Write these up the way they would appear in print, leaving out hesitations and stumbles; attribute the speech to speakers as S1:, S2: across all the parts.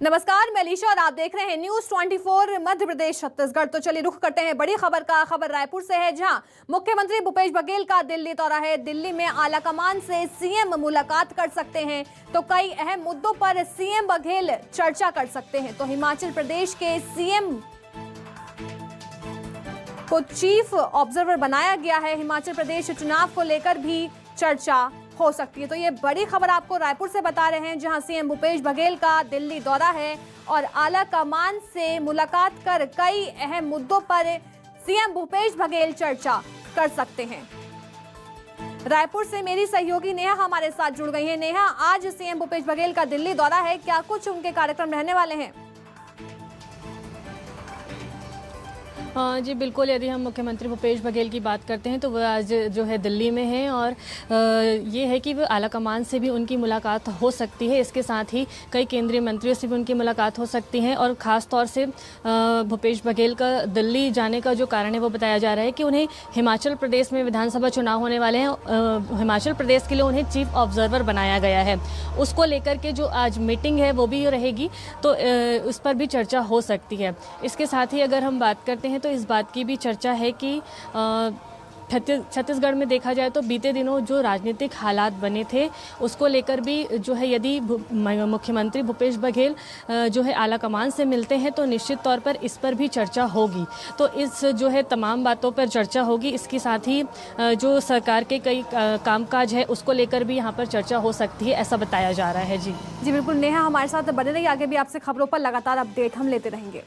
S1: नमस्कार, मैं अलीशा और आप देख रहे हैं न्यूज 24 मध्य प्रदेश छत्तीसगढ़। तो चलिए रुख करते हैं बड़ी खबर का। खबर रायपुर से है, जहां मुख्यमंत्री भूपेश बघेल का दिल्ली दौरा है। दिल्ली में आलाकमान से सीएम मुलाकात कर सकते हैं, तो कई अहम मुद्दों पर सीएम बघेल चर्चा कर सकते हैं। तो हिमाचल प्रदेश के सीएम को चीफ ऑब्जर्वर बनाया गया है। हिमाचल प्रदेश चुनाव को लेकर भी चर्चा हो सकती है। तो ये बड़ी खबर आपको रायपुर से बता रहे हैं, जहां सीएम भूपेश बघेल का दिल्ली दौरा है और आला कमान से मुलाकात कर कई अहम मुद्दों पर सीएम भूपेश बघेल चर्चा कर सकते हैं। रायपुर से मेरी सहयोगी नेहा हमारे साथ जुड़ गई है। नेहा, आज सीएम भूपेश बघेल का दिल्ली दौरा है, क्या कुछ उनके कार्यक्रम रहने वाले हैं?
S2: जी बिल्कुल, यदि हम मुख्यमंत्री भूपेश बघेल की बात करते हैं तो वो आज जो है दिल्ली में हैं और ये है कि वो आलाकमान से भी उनकी मुलाकात हो सकती है। इसके साथ ही कई केंद्रीय मंत्रियों से भी उनकी मुलाकात हो सकती है और ख़ास तौर से भूपेश बघेल का दिल्ली जाने का जो कारण है वो बताया जा रहा है कि उन्हें हिमाचल प्रदेश में विधानसभा चुनाव होने वाले हैं। हिमाचल प्रदेश के लिए उन्हें चीफ ऑब्जर्वर बनाया गया है। उसको लेकर के जो आज मीटिंग है वो भी रहेगी, तो उस पर भी चर्चा हो सकती है। इसके साथ ही अगर हम बात करते हैं तो इस बात की भी चर्चा है कि छत्तीसगढ़ में देखा जाए तो बीते दिनों जो राजनीतिक हालात बने थे उसको लेकर भी जो है यदि मुख्यमंत्री भूपेश बघेल जो है आलाकमान से मिलते हैं तो निश्चित तौर पर इस पर भी चर्चा होगी। तो इस जो है तमाम बातों पर चर्चा होगी। इसके साथ ही जो सरकार के कई कामकाज है उसको लेकर भी यहाँ पर चर्चा हो सकती है, ऐसा बताया जा रहा है। जी
S1: बिल्कुल नेहा, हमारे साथ बने रहिए, आगे भी आपसे खबरों पर लगातार अपडेट हम लेते रहेंगे।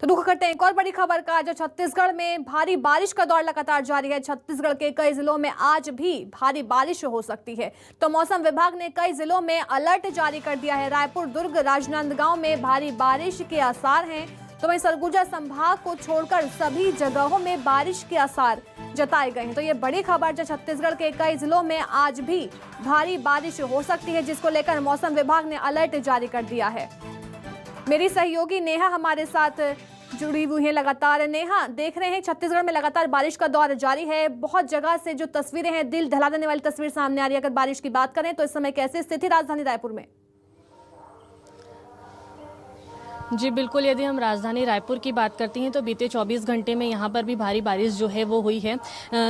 S1: तो रुख करते हैं एक और बड़ी खबर का। जो छत्तीसगढ़ में भारी बारिश का दौर लगातार जारी है। छत्तीसगढ़ के कई जिलों में आज भी भारी बारिश हो सकती है, तो मौसम विभाग ने कई जिलों में अलर्ट जारी कर दिया है। रायपुर, दुर्ग, राजनांदगांव में भारी बारिश के आसार हैं, तो वहीं सरगुजा संभाग को छोड़कर सभी जगहों में बारिश के आसार जताए गए हैं। तो ये बड़ी खबर, जो छत्तीसगढ़ के कई जिलों में आज भी भारी बारिश हो सकती है, जिसको लेकर मौसम विभाग ने अलर्ट जारी कर दिया है। मेरी सहयोगी नेहा हमारे साथ जुड़ी हुई है लगातार। नेहा, देख रहे हैं छत्तीसगढ़ में लगातार बारिश का दौर जारी है। बहुत जगह से जो तस्वीरें हैं, दिल दहला देने वाली तस्वीर सामने आ रही है। अगर बारिश की बात करें तो इस समय कैसी स्थिति राजधानी रायपुर में?
S2: जी बिल्कुल, यदि हम राजधानी रायपुर की बात करती हैं तो बीते 24 घंटे में यहाँ पर भी भारी बारिश जो है वो हुई है।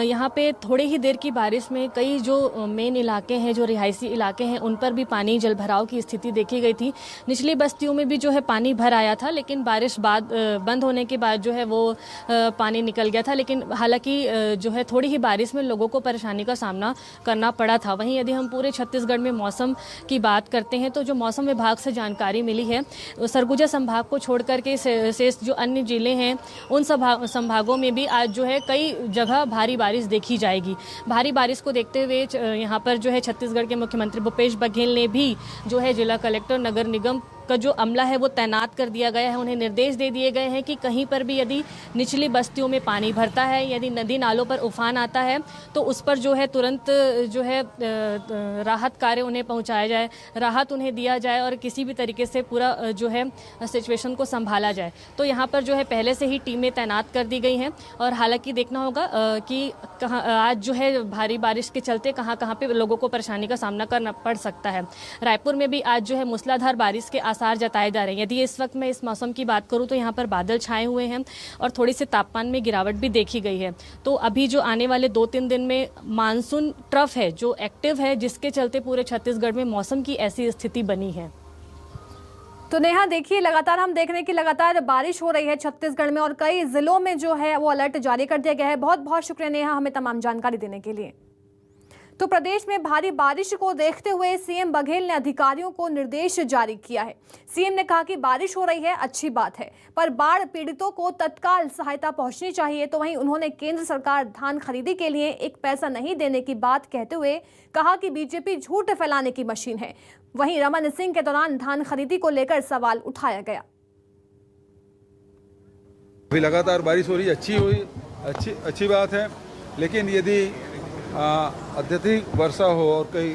S2: यहाँ पे थोड़ी ही देर की बारिश में कई जो मेन इलाके हैं, जो रिहायशी इलाके हैं, उन पर भी पानी जल भराव की स्थिति देखी गई थी। निचली बस्तियों में भी जो है पानी भर आया था, लेकिन बारिश बंद होने के बाद जो है वो पानी निकल गया था। लेकिन हालांकि जो है थोड़ी ही बारिश में लोगों को परेशानी का सामना करना पड़ा था। वहीं यदि हम पूरे छत्तीसगढ़ में मौसम की बात करते हैं तो जो मौसम विभाग से जानकारी मिली है, सरगुजा संभाग को छोड़ करके शेष जो अन्य जिले हैं उन संभागों में भी आज जो है कई जगह भारी बारिश देखी जाएगी। भारी बारिश को देखते हुए यहाँ पर जो है छत्तीसगढ़ के मुख्यमंत्री भूपेश बघेल ने भी जो है जिला कलेक्टर, नगर निगम का जो अमला है वो तैनात कर दिया गया है। उन्हें निर्देश दे दिए गए हैं कि कहीं पर भी यदि निचली बस्तियों में पानी भरता है, यदि नदी नालों पर उफान आता है तो उस पर जो है तुरंत जो है राहत कार्य उन्हें पहुंचाया जाए, राहत उन्हें दिया जाए और किसी भी तरीके से पूरा जो है सिचुएशन को संभाला जाए। तो यहाँ पर जो है पहले से ही टीमें तैनात कर दी गई हैं और हालांकि देखना होगा कि आज जो है भारी बारिश के चलते कहाँ कहाँ पे लोगों को परेशानी का सामना करना पड़ सकता है। रायपुर में भी आज जो है मूसलाधार बारिश के आसार जताए जा रहे हैं। यदि इस वक्त मैं इस मौसम की बात करूं तो यहाँ पर बादल छाए हुए हैं और थोड़ी सी तापमान में गिरावट भी देखी गई है। तो अभी जो आने वाले 2-3 दिन में मानसून ट्रफ है जो एक्टिव है, जिसके चलते पूरे छत्तीसगढ़ में मौसम की ऐसी स्थिति बनी है।
S1: तो नेहा देखिए, लगातार हम देख रहे हैं कि लगातार बारिश हो रही है छत्तीसगढ़ में और कई जिलों में जो है वो अलर्ट जारी कर दिया गया है। बहुत बहुत शुक्रिया नेहा, हमें तमाम जानकारी देने के लिए। तो प्रदेश में भारी बारिश को देखते हुए सीएम बघेल ने अधिकारियों को निर्देश जारी किया है। सीएम ने कहा कि बारिश हो रही है, अच्छी बात है, पर बाढ़ पीड़ितों को तत्काल सहायता पहुंचनी चाहिए। तो वहीं उन्होंने केंद्र सरकार धान खरीदी के लिए 1 पैसा नहीं देने की बात कहते हुए कहा कि बीजेपी झूठ फैलाने की मशीन है। वहीं रमन सिंह के दौरान धान खरीदी को लेकर सवाल उठाया गया।
S3: अभी लगातार बारिश हो रही है, अच्छी बात है, लेकिन यदि अत्यधिक वर्षा हो और कहीं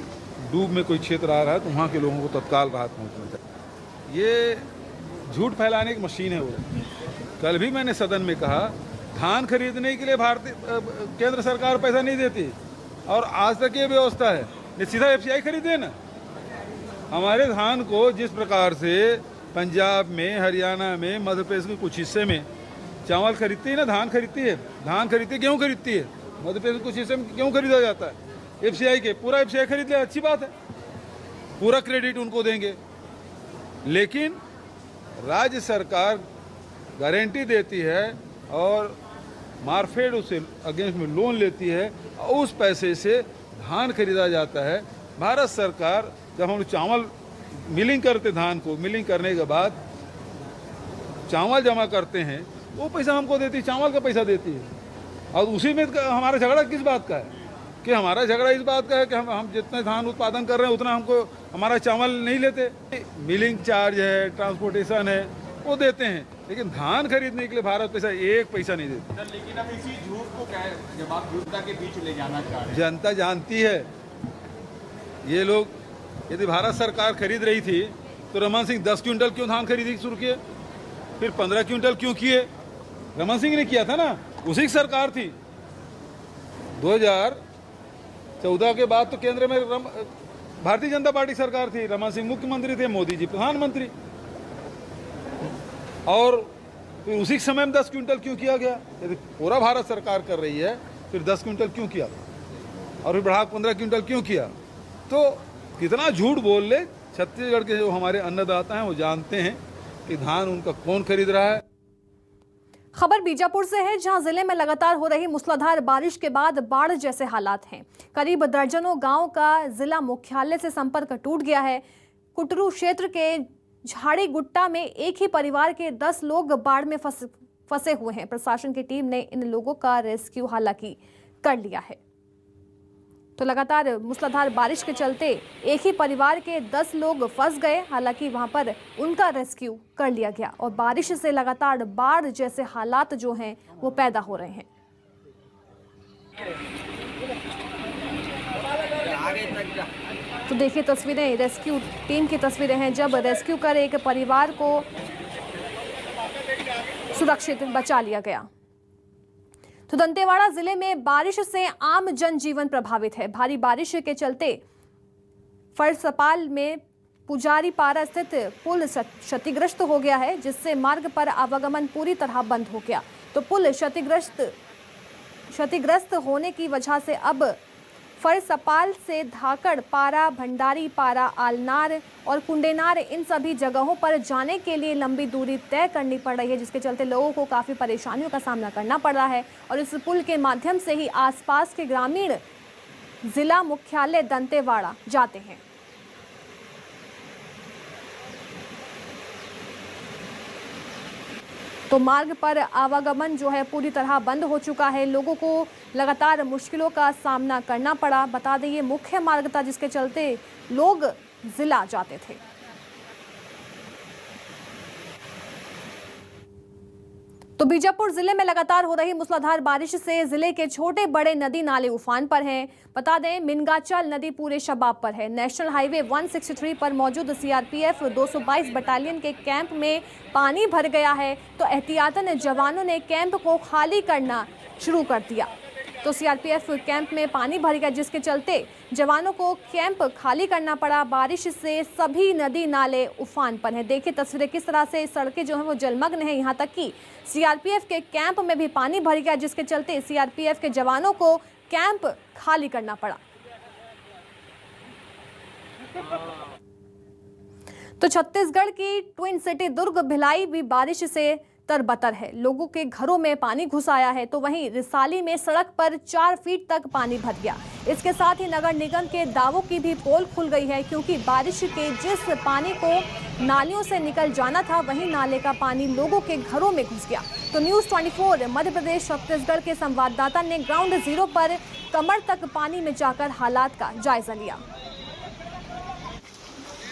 S3: डूब में कोई क्षेत्र आ रहा है तो वहाँ के लोगों को तत्काल राहत पहुँचना चाहिए। ये झूठ फैलाने की मशीन है वो। कल भी मैंने सदन में कहा, धान खरीदने के लिए केंद्र सरकार पैसा नहीं देती और आज तक ये व्यवस्था है, ये सीधा FCI खरीदे ना। हमारे धान को जिस प्रकार से पंजाब में, हरियाणा में, मध्य प्रदेश के कुछ हिस्से में चावल खरीदती है ना, धान खरीदती है, गेहूँ खरीदती है। मध्य प्रदेश के कुछ हिस्से में गेहूँ खरीदा जाता है एफसीआई के, पूरा एफसीआई खरीद ले, अच्छी बात है, पूरा क्रेडिट उनको देंगे। लेकिन राज्य सरकार गारंटी देती है और मार्फेड उसे अगेंस्ट में लोन लेती है, उस पैसे से धान खरीदा जाता है। भारत सरकार जब हम चावल मिलिंग करते, धान को मिलिंग करने के बाद चावल जमा करते हैं, वो पैसा हमको देती है, चावल का पैसा देती है। और उसी में हमारा झगड़ा किस बात का है? कि हमारा झगड़ा इस बात का है कि हम जितने धान उत्पादन कर रहे हैं उतना हमको हमारा चावल नहीं लेते। मिलिंग चार्ज है, ट्रांसपोर्टेशन है, वो देते हैं, लेकिन धान खरीदने के लिए भारत पैसा एक पैसा नहीं देती।
S4: लेकिन अब इसी झूठ को क्या है, जब आप जनता के बीच ले जाना चाह रहे हैं,
S3: जनता जानती है। ये लोग, यदि भारत सरकार खरीद रही थी तो रमन सिंह 10 क्विंटल क्यों धान खरीदी शुरू किए, फिर 15 क्विंटल क्यों किए? रमन सिंह ने किया था ना, उसी की सरकार थी। 2014 के बाद तो केंद्र में भारतीय जनता पार्टी सरकार थी, रमन सिंह मुख्यमंत्री थे, मोदी जी प्रधानमंत्री, और फिर उसी समय में 10 क्विंटल क्यों किया गया? यदि पूरा भारत सरकार कर रही है फिर 10 क्विंटल क्यों किया, और फिर बढ़ा 15 क्विंटल क्यों किया? तो कितना झूठ बोल ले, छत्तीसगढ़ के जो हमारे अन्नदाता हैं वो जानते हैं कि धान उनका कौन खरीद रहा है।
S1: खबर बीजापुर से है, जहां जिले में लगातार हो रही मूसलाधार बारिश के बाद बाढ़ जैसे हालात हैं। करीब दर्जनों गांव का जिला मुख्यालय से संपर्क टूट गया है। कुटरू क्षेत्र के झाड़ी गुट्टा में एक ही परिवार के 10 लोग बाढ़ में फंसे हुए हैं। प्रशासन की टीम ने इन लोगों का रेस्क्यू हालांकि कर लिया है। तो लगातार मूसलाधार बारिश के चलते एक ही परिवार के 10 लोग फंस गए, हालांकि वहां पर उनका रेस्क्यू कर लिया गया। और बारिश से लगातार बाढ़ जैसे हालात जो हैं वो पैदा हो रहे हैं। तो देखिए तस्वीरें, रेस्क्यू टीम की तस्वीरें हैं, जब रेस्क्यू कर एक परिवार को सुरक्षित बचा लिया गया। तो दंतेवाड़ा जिले में बारिश से आम जनजीवन प्रभावित है। भारी बारिश के चलते फरसपाल में पुजारी पारा स्थित पुल क्षतिग्रस्त हो गया है, जिससे मार्ग पर आवागमन पूरी तरह बंद हो गया। तो पुल क्षतिग्रस्त होने की वजह से अब फरसपाल से धाकड़, पारा, भंडारी पारा, आलनार और कुंडेनार, इन सभी जगहों पर जाने के लिए लंबी दूरी तय करनी पड़ रही है, जिसके चलते लोगों को काफ़ी परेशानियों का सामना करना पड़ रहा है। और इस पुल के माध्यम से ही आसपास के ग्रामीण जिला मुख्यालय दंतेवाड़ा जाते हैं। तो मार्ग पर आवागमन जो है पूरी तरह बंद हो चुका है। लोगों को लगातार मुश्किलों का सामना करना पड़ा। बता दें ये मुख्य मार्ग था जिसके चलते लोग जिला जाते थे। तो बीजापुर जिले में लगातार हो रही मूसलाधार बारिश से जिले के छोटे बड़े नदी नाले उफान पर हैं। बता दें मिनगाचल नदी पूरे शबाब पर है। नेशनल हाईवे 163 पर मौजूद सीआरपीएफ 222 बटालियन के कैंप में पानी भर गया है। तो एहतियातन जवानों ने कैंप को खाली करना शुरू कर दिया। तो सीआरपीएफ कैंप में पानी भर गया, जिसके चलते जवानों को कैंप खाली करना पड़ा। बारिश से सभी नदी नाले उफान पर हैं। देखिए तस्वीरें किस तरह से सड़कें जो हैं वो जलमग्न हैं। यहाँ तक कि सीआरपीएफ के कैंप में भी पानी भर गया, जिसके चलते सीआरपीएफ के जवानों को कैंप खाली करना पड़ा। तो छत्तीसगढ़ की ट्विन सिटी दुर्ग भिलाई भी बारिश से तरबतर है। लोगों के घरों में पानी घुस आया है। तो वहीं रिसाली में सड़क पर 4 फीट तक पानी भर गया। इसके साथ ही नगर निगम के दावों की भी पोल खुल गई है, क्योंकि बारिश के जिस पानी को नालियों से निकल जाना था वहीं नाले का पानी लोगों के घरों में घुस गया। तो न्यूज़ 24 मध्य प्रदेश छत्तीसगढ़ के संवाददाता ने ग्राउंड जीरो पर कमर तक पानी में जाकर हालात का जायजा लिया।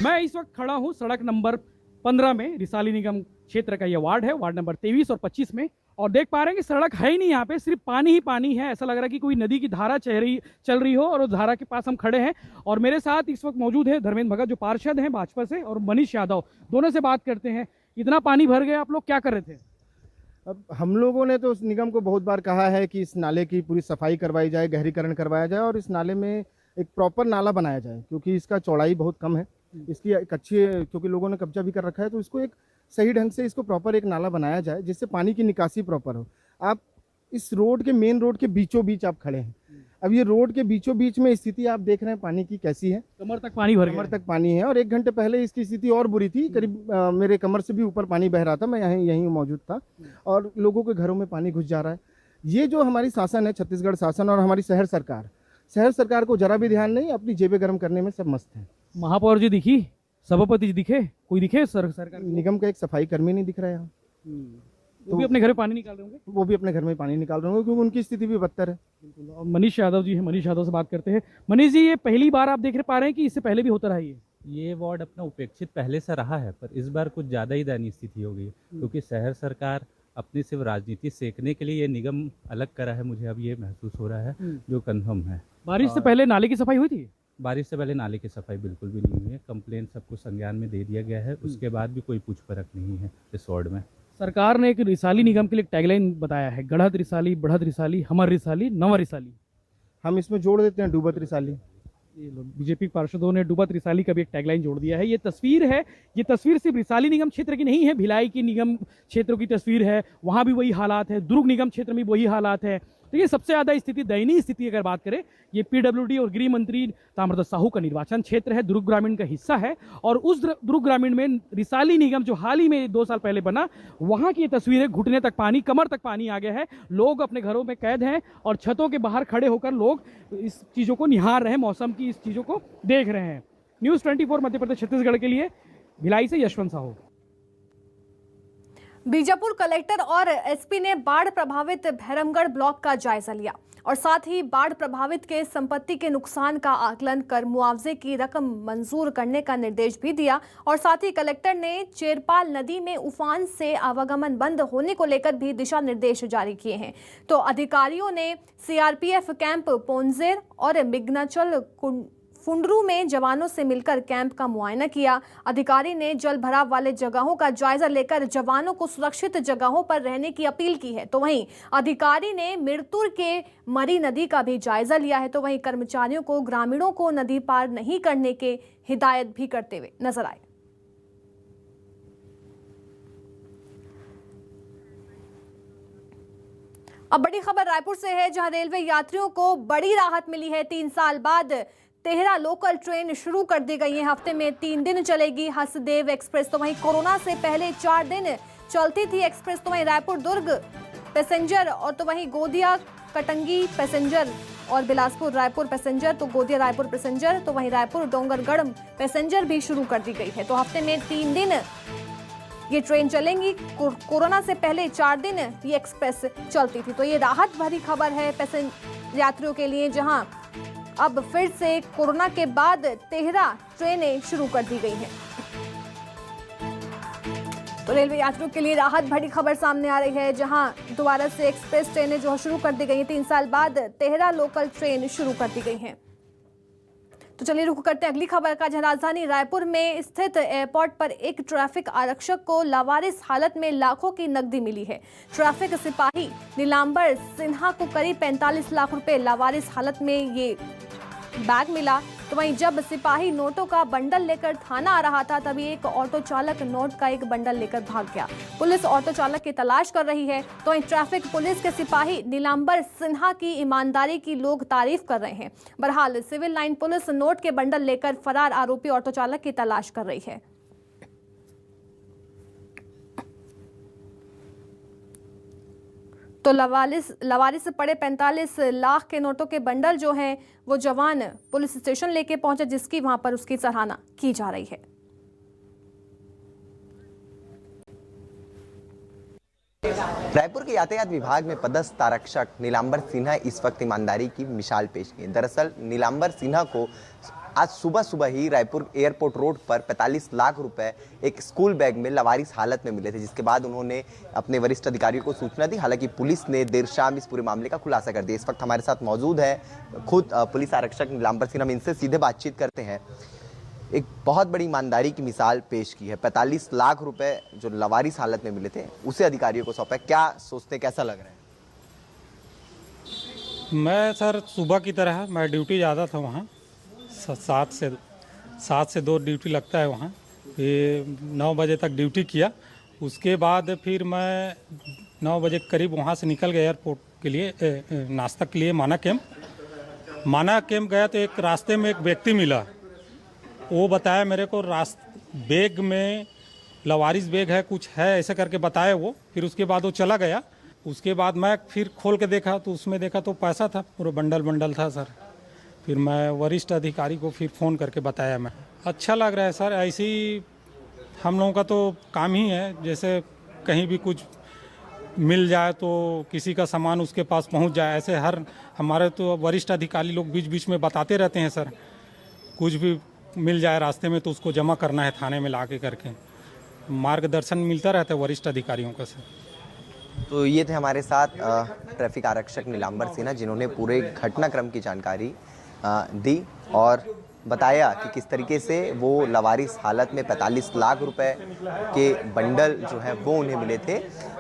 S5: मैं इस वक्त खड़ा हूं सड़क नंबर 15 में, रिसाली निगम क्षेत्र का यह वार्ड है, वार्ड नंबर 23 और 25 में। और देख पा रहे हैं कि सड़क है ही नहीं, यहाँ पे सिर्फ पानी ही पानी है। ऐसा लग रहा है कि कोई नदी की धारा चल रही हो, और उस धारा के पास हम खड़े हैं। और मेरे साथ इस वक्त मौजूद है धर्मेंद्र भगत जो पार्षद हैं भाजपा से, और मनीष यादव, दोनों से बात करते हैं। इतना पानी भर गया, आप लोग क्या कर रहे थे?
S6: अब हम लोगों ने तो उस निगम को बहुत बार कहा है कि इस नाले की पूरी सफाई करवाई जाए, गहरीकरण करवाया जाए और इस नाले में एक प्रॉपर नाला बनाया जाए, क्योंकि इसका चौड़ाई बहुत कम है इसकी एक अच्छी, क्योंकि लोगों ने कब्जा भी कर रखा है, तो इसको एक सही ढंग से इसको प्रॉपर एक नाला बनाया जाए जिससे पानी की निकासी प्रॉपर हो। आप इस रोड के, मेन रोड के बीचों बीच आप खड़े हैं। अब ये रोड के बीचों बीच में स्थिति आप देख रहे हैं पानी की कैसी है।
S5: कमर तक पानी भर गया
S6: कमर तक पानी है, और 1 घंटे पहले इसकी स्थिति और बुरी थी। करीब मेरे कमर से भी ऊपर पानी बह रहा था। मैं यहीं मौजूद था, और लोगों के घरों में पानी घुस जा रहा है। ये जो हमारी शासन है, छत्तीसगढ़ शासन और हमारी शहर सरकार को जरा भी ध्यान नहीं, अपनी जेबें गर्म करने में सब मस्त है।
S5: महापौर जी दिखी, सभापति जी दिखे, कोई दिखे सरकार?
S6: निगम का एक सफाई कर्मी नहीं दिख रहा है यहाँ।
S5: वो भी अपने घर में पानी निकाल रहे होंगे।
S6: वो भी अपने घर में पानी निकाल रहे होंगे, क्योंकि उनकी स्थिति भी बदतर है।
S5: बिल्कुल। और मनीष यादव जी है, मनीष यादव से बात करते हैं। मनीष जी, ये पहली बार आप देख पा रहे हैं कि इससे पहले भी होता रहा
S7: ये वार्ड अपना उपेक्षित पहले से रहा है, पर इस बार कुछ ज़्यादा ही दयनीय स्थिति हो गई, क्योंकि शहर सरकार अपनी सिर्फ राजनीति सेकने के लिए ये निगम अलग करा है। मुझे अब ये महसूस हो रहा है, जो कंफर्म है।
S5: बारिश से पहले नाले की सफाई हुई थी?
S7: बारिश से पहले नाले की सफाई बिल्कुल भी नहीं हुई है। कंप्लेंट सबको संज्ञान में दे दिया गया है, उसके बाद भी कोई पूछ परख नहीं है इस वार्ड में।
S5: सरकार ने एक रिसाली निगम के लिए टैगलाइन बताया है, गढ़त रिसाली, बढ़त रिसाली, हमर रिसाली, नवा रिसाली।
S6: हम इसमें जोड़ देते हैं डूबत रिसाली।
S5: ये लोग बीजेपी पार्षदों ने डूबत रिसाली का भी एक टैगलाइन जोड़ दिया है। ये तस्वीर है, ये तस्वीर सिर्फ रिसाली निगम क्षेत्र की नहीं है, भिलाई की निगम क्षेत्रों की तस्वीर है। वहाँ भी वही हालात है, दुर्ग निगम क्षेत्र में वही हालात है। तो ये सबसे ज़्यादा स्थिति, दयनीय स्थिति अगर बात करें, ये पीडब्ल्यूडी और गृह मंत्री ताम्रध्वज साहू का निर्वाचन क्षेत्र है, दुर्ग ग्रामीण का हिस्सा है। और उस दुर्ग ग्रामीण में रिसाली निगम जो हाल ही में 2 साल पहले बना, वहाँ की ये तस्वीरें, घुटने तक पानी, कमर तक पानी आ गया है। लोग अपने घरों में कैद हैं और छतों के बाहर खड़े होकर लोग इस चीज़ों को निहार रहे हैं, मौसम की इस चीज़ों को देख रहे हैं। न्यूज़ 24 मध्य प्रदेश छत्तीसगढ़ के लिए भिलाई से यशवंत साहू।
S1: बीजापुर कलेक्टर और एसपी ने बाढ़ प्रभावित भैरमगढ़ ब्लॉक का जायजा लिया और साथ ही बाढ़ प्रभावित के संपत्ति के नुकसान का आकलन कर मुआवजे की रकम मंजूर करने का निर्देश भी दिया। और साथ ही कलेक्टर ने चेरपाल नदी में उफान से आवागमन बंद होने को लेकर भी दिशा निर्देश जारी किए हैं। तो अधिकारियों ने सीआरपीएफ कैंप पोंजेर और मिग्नाचल फुंडरू में जवानों से मिलकर कैंप का मुआयना किया। अधिकारी ने जल भराव वाले जगहों का जायजा लेकर जवानों को सुरक्षित जगहों पर रहने की अपील की है। तो वहीं अधिकारी ने मिरतुर के मरी नदी का भी जायजा लिया है। तो वहीं कर्मचारियों को ग्रामीणों को नदी पार नहीं करने के हिदायत भी करते हुए नजर आए। अब बड़ी खबर रायपुर से है, जहां रेलवे यात्रियों को बड़ी राहत मिली है। 3 साल बाद तेहरा लोकल ट्रेन शुरू कर दी गई है। हफ्ते में 3 दिन चलेगी हसदेव एक्सप्रेस। तो वहीं कोरोना से पहले 4 दिन चलती थी एक्सप्रेस। तो वहीं रायपुर दुर्ग पैसेंजर, और तो वहीं गोदिया कटंगी पैसेंजर और बिलासपुर रायपुर पैसेंजर, तो गोदिया रायपुर पैसेंजर, तो वहीं रायपुर डोंगरगढ़ पैसेंजर भी शुरू कर दी गई है। तो हफ्ते में 3 दिन ये ट्रेन चलेंगी। कोरोना से पहले 4 दिन ये एक्सप्रेस चलती थी। तो ये राहत भरी खबर है पैसेंजर यात्रियों के लिए, जहां अब फिर से कोरोना के बाद तेहरा ट्रेनें शुरू कर दी गई हैं। तो रेलवे यात्रियों के लिए राहत भरी खबर सामने आ रही है, जहां दोबारा से एक्सप्रेस ट्रेनें जो शुरू कर दी गई हैं। 3 साल बाद तेहरा लोकल ट्रेन शुरू कर दी गई हैं। तो चलिए रुख करते हैं अगली खबर का, जहां राजधानी रायपुर में स्थित एयरपोर्ट पर एक ट्रैफिक आरक्षक को लावारिस हालत में लाखों की नकदी मिली है। ट्रैफिक सिपाही नीलांबर सिन्हा को करीब 45 लाख रुपए लावारिस हालत में ये बैग मिला। तो वहीं जब सिपाही नोटों का बंडल लेकर थाना आ रहा था, तभी एक ऑटो चालक नोट का एक बंडल लेकर भाग गया। पुलिस ऑटो चालक की तलाश कर रही है। तो वहीं ट्रैफिक पुलिस के सिपाही नीलांबर सिन्हा की ईमानदारी की लोग तारीफ कर रहे हैं। बहरहाल सिविल लाइन पुलिस नोट के बंडल लेकर फरार आरोपी ऑटो चालक की तलाश कर रही है। तो लवारिस पड़े 45 लाख के नोटों के बंडल जो हैं वो जवान पुलिस स्टेशन लेके पहुंचे, जिसकी वहां पर उसकी सराहना की जा रही है।
S8: रायपुर के यातायात विभाग में पदस्थ आरक्षक नीलांबर सिन्हा इस वक्त ईमानदारी की मिसाल पेश की। दरअसल नीलांबर सिन्हा को आज सुबह ही रायपुर एयरपोर्ट रोड पर 45 लाख रुपए एक स्कूल बैग में लवारिस हालत में मिले थे, जिसके बाद उन्होंने अपने वरिष्ठ अधिकारियों को सूचना दी। हालांकि पुलिस ने देर शाम इस पूरे मामले का खुलासा कर दिया। इस वक्त हमारे साथ मौजूद है खुद पुलिस आरक्षक नीलांबर सिन्हा। हम इनसे सीधे बातचीत करते हैं। एक बहुत बड़ी ईमानदारी की मिसाल पेश की है। 45 लाख रुपए जो लवारिस हालत में मिले थे उसे अधिकारियों को सौंपा। क्या सोचते, कैसा लग रहा है?
S9: मैं सर सुबह की तरह मैं ड्यूटी ज़्यादा था वहाँ 7 7 से 2 ड्यूटी लगता है वहाँ। फिर 9 बजे तक ड्यूटी किया। उसके बाद फिर मैं 9 बजे करीब वहाँ से निकल गया एयरपोर्ट के लिए नाश्ता के लिए माना कैंप गया तो एक रास्ते में एक व्यक्ति मिला। वो बताया मेरे को बैग में लवारिस बैग है, कुछ है ऐसे करके बताया वो। फिर उसके बाद वो चला गया। उसके बाद मैं फिर खोल के देखा तो उसमें देखा तो पैसा था, पूरा बंडल था सर। फिर मैं वरिष्ठ अधिकारी को फिर फ़ोन करके बताया। मैं अच्छा लग रहा है सर। ऐसे ही हम लोगों का तो काम ही है, जैसे कहीं भी कुछ मिल जाए तो किसी का सामान उसके पास पहुंच जाए, ऐसे हमारे तो वरिष्ठ अधिकारी लोग बीच बीच में बताते रहते हैं सर। कुछ भी मिल जाए रास्ते में तो उसको जमा करना है थाने में ला के करके, मार्गदर्शन मिलता रहता है वरिष्ठ अधिकारियों का सर।
S8: तो ये थे हमारे साथ ट्रैफिक आरक्षक नीलांबर सिन्हा, जिन्होंने पूरे घटनाक्रम की जानकारी दी और बताया कि किस तरीके से वो लवारिस हालत में 45 लाख रुपए के बंडल जो है वो उन्हें मिले थे।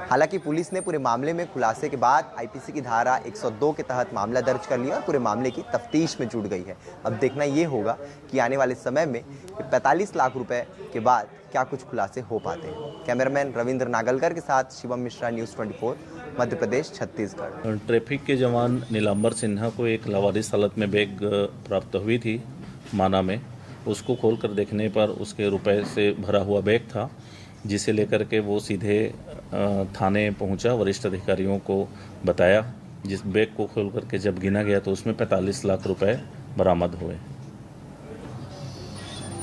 S8: हालांकि पुलिस ने पूरे मामले में खुलासे के बाद आईपीसी की धारा 102 के तहत मामला दर्ज कर लिया और पूरे मामले की तफ्तीश में जुट गई है। अब देखना ये होगा कि आने वाले समय में 45 लाख रुपए के बाद क्या कुछ खुलासे हो पाते हैं। कैमरामैन रविंद्र नागलकर के साथ शिवम मिश्रा, न्यूज़ 24, मध्य प्रदेश, छत्तीसगढ़।
S10: ट्रैफिक के जवान नीलांबर सिन्हा को एक लवारिस हालत में बैग प्राप्त हुई थी माना में। उसको खोलकर देखने पर उसके रुपए से भरा हुआ बैग था, जिसे लेकर के वो सीधे थाने पहुंचा, वरिष्ठ अधिकारियों को बताया। जिस बैग को खोल करके जब गिना गया तो उसमें 45 लाख रुपए बरामद हुए,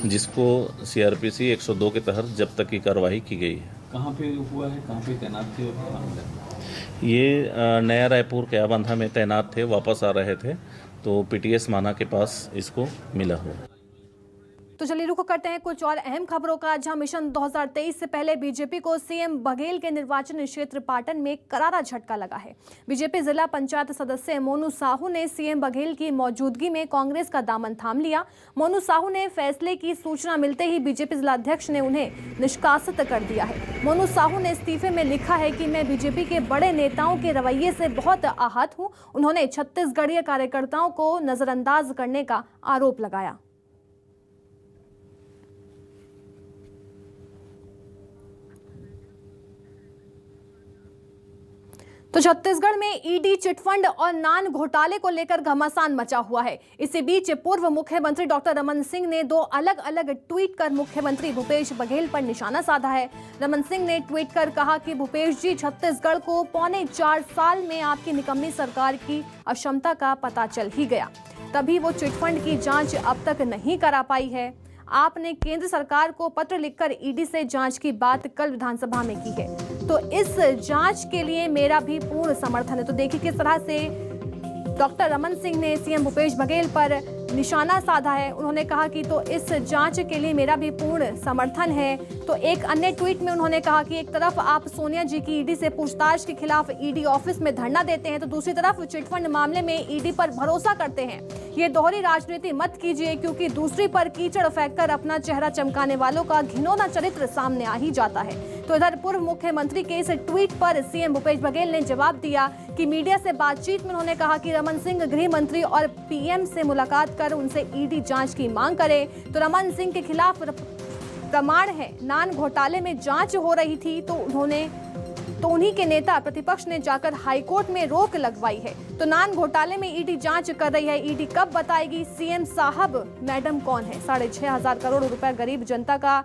S10: जिसको सीआरपीसी 102 के तहत जब्त की कार्रवाई की गई है।
S7: कहाँ पे हुआ है, कहाँ पे तैनात थे?
S10: ये नया रायपुर क्याबंधा में तैनात थे, वापस आ रहे थे तो पीटीएस माना के पास इसको मिला हुआ।
S1: तो चलिए रुख करते हैं कुछ और अहम खबरों का, जहां मिशन 2023 से पहले बीजेपी को सीएम बघेल के निर्वाचन क्षेत्र पाटन में करारा झटका लगा है। बीजेपी जिला पंचायत सदस्य मोनू साहू ने सीएम बघेल की मौजूदगी में कांग्रेस का दामन थाम लिया। मोनू साहू ने फैसले की सूचना मिलते ही बीजेपी जिलाध्यक्ष ने उन्हें निष्कासित कर दिया है। मोनू साहू ने इस्तीफे में लिखा है कि मैं बीजेपी के बड़े नेताओं के रवैये से बहुत आहत हूं। उन्होंने छत्तीसगढ़ीय कार्यकर्ताओं को नजरअंदाज करने का आरोप लगाया। तो छत्तीसगढ़ में ईडी चिटफंड और नान घोटाले को लेकर घमासान मचा हुआ है। इसी बीच पूर्व मुख्यमंत्री डॉक्टर रमन सिंह ने 2 अलग अलग ट्वीट कर मुख्यमंत्री भूपेश बघेल पर निशाना साधा है। रमन सिंह ने ट्वीट कर कहा कि भूपेश जी, छत्तीसगढ़ को 4.25 साल में आपकी निकम्मी सरकार की अक्षमता का पता चल ही गया, तभी वो चिटफंड की जांच अब तक नहीं करा पाई है। आपने केंद्र सरकार को पत्र लिखकर ईडी से जांच की बात कल विधानसभा में की है, तो इस जांच के लिए मेरा भी पूर्ण समर्थन है। तो देखिए किस तरह से डॉक्टर रमन सिंह ने सीएम भूपेश बघेल पर निशाना साधा है। उन्होंने कहा कि तो इस जांच के लिए मेरा भी पूर्ण समर्थन है। तो एक अन्य ट्वीट में उन्होंने कहा कि एक तरफ आप सोनिया जी की ईडी से पूछताछ के खिलाफ ईडी ऑफिस में धरना देते हैं, तो दूसरी तरफ चिटफंड मामले में ईडी पर भरोसा करते हैं। ये दोहरी राजनीति मत कीजिए, क्योंकि दूसरी पर कीचड़ फेंककर अपना चेहरा चमकाने वालों का घिनौना चरित्र सामने आ ही जाता है। तो इधर पूर्व मुख्यमंत्री के इस ट्वीट पर सीएम भूपेश बघेल ने जवाब दिया कि मीडिया से बातचीत में उन्होंने कहा कि रमन सिंह गृह मंत्री और पीएम से मुलाकात कर उनसे ईडी जांच की मांग करे। तो रमन सिंह के खिलाफ प्रमाण है, नान घोटाले में जांच हो रही थी, तो उन्हीं के नेता प्रतिपक्ष ने जाकर हाईकोर्ट में रोक लगवाई है। तो नान घोटाले में ईडी जांच कर रही है। ईडी कब बताएगी सीएम साहब मैडम कौन है? 6,500 करोड़ रुपए गरीब जनता का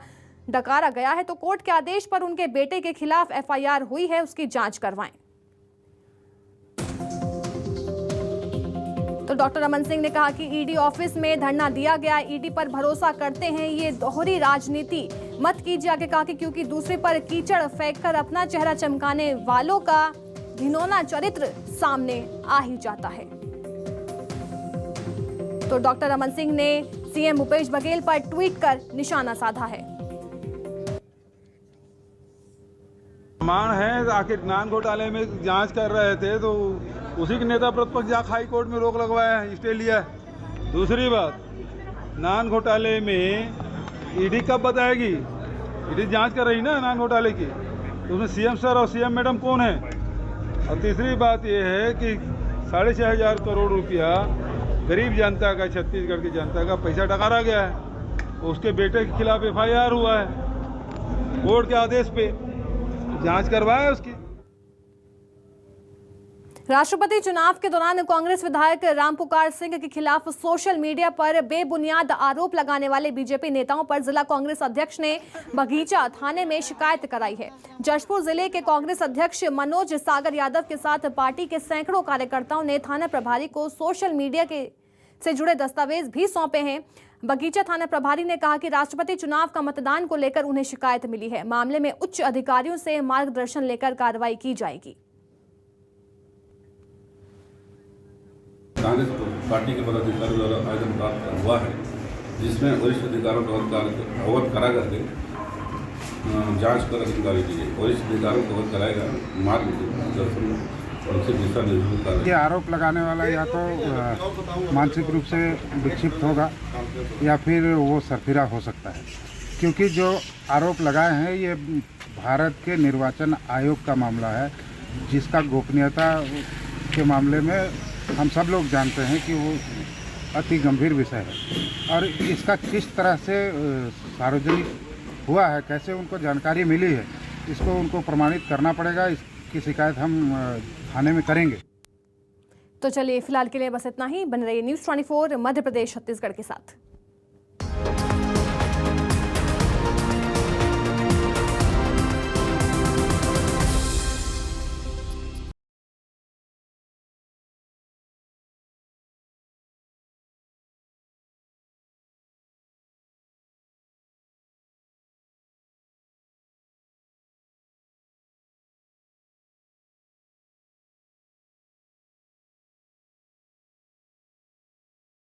S1: डकारा गया है, तो कोर्ट के आदेश पर उनके बेटे के खिलाफ एफआईआर हुई है, उसकी जांच करवाएं। तो डॉक्टर रमन सिंह ने कहा कि ईडी ऑफिस में धरना दिया गया, ईडी पर भरोसा करते हैं, ये दोहरी राजनीति मत कीजिए। आगे कहा कि क्योंकि दूसरे पर कीचड़ फेंककर अपना चेहरा चमकाने वालों का घिनौना चरित्र सामने आ ही जाता है। तो डॉक्टर रमन सिंह ने सीएम भूपेश बघेल पर ट्वीट कर निशाना साधा है।
S3: प्रमाण है, आखिर नान घोटाले में जांच कर रहे थे तो उसी के नेता प्रतिपक्ष जाकर हाई कोर्ट में रोक लगवाया है, स्टे लिया। दूसरी बात, नान घोटाले में ईडी कब बताएगी? ईडी जांच कर रही ना नान घोटाले की, तो उसमें सीएम सर और सीएम मैडम कौन है? और तीसरी बात यह है कि 6,500 करोड़ रुपया गरीब जनता का, छत्तीसगढ़ की जनता का पैसा डकारा गया है। उसके बेटे के खिलाफ FIR हुआ है, कोर्ट के आदेश पे जांच करवाया उसकी।
S1: राष्ट्रपति चुनाव के दौरान कांग्रेस विधायक रामपुकार सिंह के खिलाफ सोशल मीडिया पर बेबुनियाद आरोप लगाने वाले बीजेपी नेताओं पर जिला कांग्रेस अध्यक्ष ने बगीचा थाने में शिकायत कराई है। जशपुर जिले के कांग्रेस अध्यक्ष मनोज सागर यादव के साथ पार्टी के सैकड़ों कार्यकर्ताओं ने थाना प्रभारी को सोशल मीडिया से जुड़े दस्तावेज भी सौंपे हैं। बगीचा थाना प्रभारी ने कहा कि राष्ट्रपति चुनाव का मतदान को लेकर उन्हें शिकायत मिली है। मामले में उच्च अधिकारियों से मार्गदर्शन लेकर कार्रवाई की जाएगी।
S11: कांग्रेस पार्टी के पदाधिकारियों द्वारा आवेदन प्राप्त हुआ है, जिसमें वरिष्ठ अधिकारियों को अवगत करा करके जांच कर अधिकारी की जाए। वरिष्ठ अधिकारियों को अवगत कराएगा, मार्गदर्शन उनसे दिशा निर्देश करेगा।
S12: ये आरोप लगाने वाला या तो मानसिक रूप से विक्षिप्त होगा या फिर वो सरफिरा हो सकता है, क्योंकि जो आरोप लगाए हैं ये भारत के निर्वाचन आयोग का मामला है, जिसका गोपनीयता के मामले में हम सब लोग जानते हैं कि वो अति गंभीर विषय है। और इसका किस तरह से सार्वजनिक हुआ है, कैसे उनको जानकारी मिली है, इसको उनको प्रमाणित करना पड़ेगा। इसकी शिकायत हम थाने में करेंगे।
S1: तो चलिए फिलहाल के लिए बस इतना ही। बने रहिए न्यूज़ 24 मध्य प्रदेश छत्तीसगढ़ के साथ।